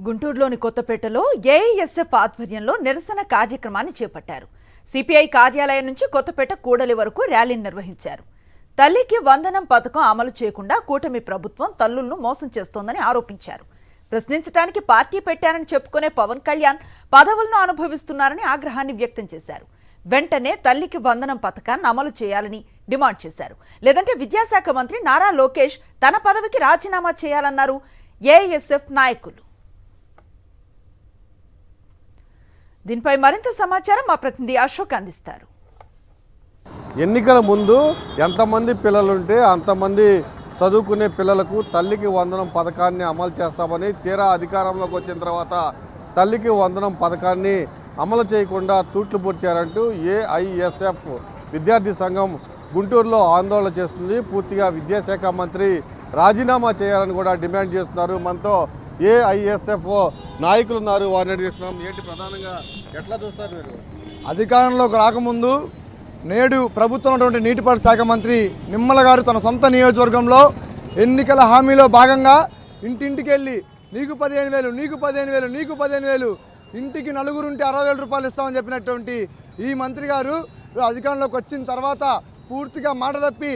గుంటూరులోని కొత్తపేటలో ఏఐఎస్ఎఫ్ ఆధ్వర్యంలో నిరసన కార్యక్రమాన్ని చేపట్టారు. సిపిఐ కార్యాలయం నుంచి కొత్తపేట కూడలి వరకు ర్యాలీని నిర్వహించారు. తల్లికి వందనం పథకం అమలు చేయకుండా కూటమి ప్రభుత్వం తల్లులను మోసం చేస్తోందని ఆరోపించారు. ప్రశ్నించడానికి పార్టీ పెట్టారని చెప్పుకునే పవన్ కళ్యాణ్ పదవులను అనుభవిస్తున్నారని ఆగ్రహాన్ని వ్యక్తం చేశారు. వెంటనే తల్లికి వందనం పథకాన్ని అమలు చేయాలని డిమాండ్ చేశారు. లేదంటే విద్యాశాఖ మంత్రి నారా లోకేష్ తన పదవికి రాజీనామా చేయాలన్నారు ఏఐఎస్ఎఫ్ నాయకులు. దీనిపై మరింత సమాచారం మా ప్రతినిధి అశోక్ అందిస్తారు. ఎన్నికల ముందు ఎంతమంది పిల్లలుంటే అంతమంది చదువుకునే పిల్లలకు తల్లికి వందనం పథకాన్ని అమలు చేస్తామని, తీరా అధికారంలోకి వచ్చిన తర్వాత తల్లికి వందనం పథకాన్ని అమలు చేయకుండా తూట్లు పొడిచారంటూ ఏఐఎస్ఎఫ్ విద్యార్థి సంఘం గుంటూరులో ఆందోళన చేస్తుంది. పూర్తిగా విద్యాశాఖ మంత్రి రాజీనామా చేయాలని కూడా డిమాండ్ చేస్తున్నారు. మనతో ఏఐఎస్ఎఫ్ నాయకులు ఉన్నారు, వారిని అడిగిస్తున్నాం. ఏంటి ప్రధానంగా ఎట్లా చూస్తారు మీరు? అధికారంలోకి రాకముందు నేడు ప్రభుత్వం ఉన్నటువంటి నీటిపారుదల శాఖ మంత్రి నిమ్మల గారు తన సొంత నియోజకవర్గంలో ఎన్నికల హామీలో భాగంగా ఇంటింటికి వెళ్ళి నీకు 15,000, నీకు 15,000, నీకు 15,000, ఇంటికి నలుగురుంటే 60,000 రూపాయలు ఇస్తామని చెప్పినటువంటి ఈ మంత్రి గారు అధికారంలోకి వచ్చిన తర్వాత పూర్తిగా మాట తప్పి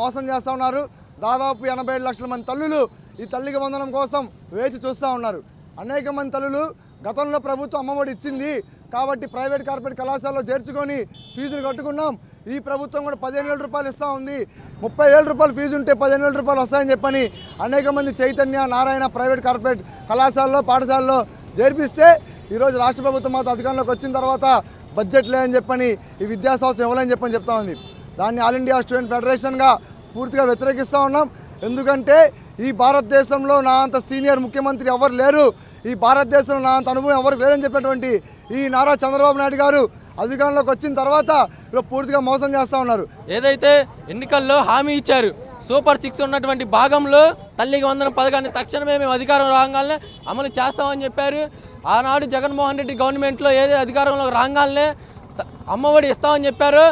మోసం చేస్తూ ఉన్నారు. దాదాపు 87 లక్షల మంది తల్లులు ఈ తల్లికి వందనం కోసం వేచి చూస్తూ ఉన్నారు. అనేక మంది తల్లులు గతంలో ప్రభుత్వం అమ్మఒడి ఇచ్చింది కాబట్టి ప్రైవేట్ కార్పొరేట్ కళాశాలలో చేర్చుకొని ఫీజులు కట్టుకున్నాం. ఈ ప్రభుత్వం కూడా 15,000 రూపాయలు ఇస్తూ ఉంది. 30,000 రూపాయలు ఫీజు ఉంటే 15,000 రూపాయలు వస్తాయని చెప్పని అనేక మంది చైతన్య, నారాయణ ప్రైవేట్ కార్పొరేట్ కళాశాలలో పాఠశాలలో చేర్పిస్తే ఈరోజు రాష్ట్ర ప్రభుత్వం మాత్రం అధికారంలోకి వచ్చిన తర్వాత బడ్జెట్ లేదని చెప్పని ఈ విద్యా సంవత్సరం ఇవ్వాలని చెప్పని చెప్తా ఉంది. దాన్ని ఆల్ ఇండియా స్టూడెంట్ ఫెడరేషన్గా పూర్తిగా వ్యతిరేకిస్తూ ఉన్నాం. ఎందుకంటే ఈ భారతదేశంలో నా అంత సీనియర్ ముఖ్యమంత్రి ఎవరు లేరు, ఈ భారతదేశంలో నా అంత అనుభవం ఎవరికి లేదని చెప్పినటువంటి ఈ నారా చంద్రబాబు నాయుడు గారు అధికారంలోకి వచ్చిన తర్వాత పూర్తిగా మోసం చేస్తూ ఉన్నారు. ఏదైతే ఎన్నికల్లో హామీ ఇచ్చారు సూపర్ 6 ఉన్నటువంటి భాగంలో తల్లికి వందనం పథకాన్ని తక్షణమే మేము అధికారం రాగానే అమలు చేస్తామని చెప్పారు. ఆనాడు జగన్మోహన్ రెడ్డి గవర్నమెంట్లో ఏదో అధికారంలోకి రాగానే అమ్మఒడి ఇస్తామని చెప్పారు.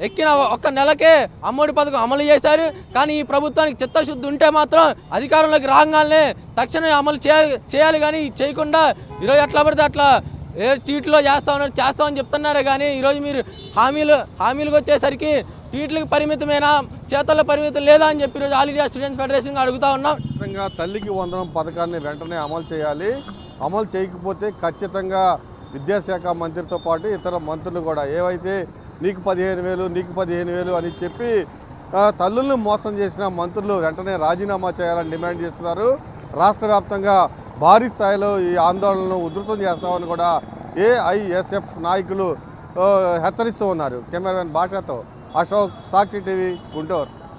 ఎక్కిన ఒక్క నెలకే అమ్మఒడి పథకం అమలు చేశారు. కానీ ఈ ప్రభుత్వానికి చిత్తశుద్ధి ఉంటే మాత్రం అధికారంలోకి రాగానే తక్షణమే అమలు చేయాలి. కానీ చేయకుండా ఈరోజు ఎట్లా పడితే అట్లా ఏ ట్వీట్లో చేస్తామని చెప్తున్నారే కానీ ఈరోజు మీరు హామీలకు వచ్చేసరికి ట్వీట్లకు పరిమితమైన చేతల్లో పరిమితం లేదా అని చెప్పి ఈరోజు ఆల్ ఇండియా స్టూడెంట్స్ ఫెడరేషన్ అడుగుతా ఉన్నాం. ఖచ్చితంగా తల్లికి వందనం పథకాన్ని వెంటనే అమలు చేయాలి. అమలు చేయకపోతే ఖచ్చితంగా విద్యాశాఖ మంత్రితో పాటు ఇతర మంత్రులు కూడా ఏవైతే నీకు 15,000, నీకు 15,000 అని చెప్పి తల్లులను మోసం చేసిన మంత్రులు వెంటనే రాజీనామా చేయాలని డిమాండ్ చేస్తున్నారు. రాష్ట్ర వ్యాప్తంగా భారీ స్థాయిలో ఈ ఆందోళనను ఉధృతం చేస్తామని కూడా ఏఐఎస్ఎఫ్ నాయకులు హెచ్చరిస్తూ ఉన్నారు. కెమెరామెన్ భాషతో అశోక్, సాక్షి టీవీ, గుంటూరు.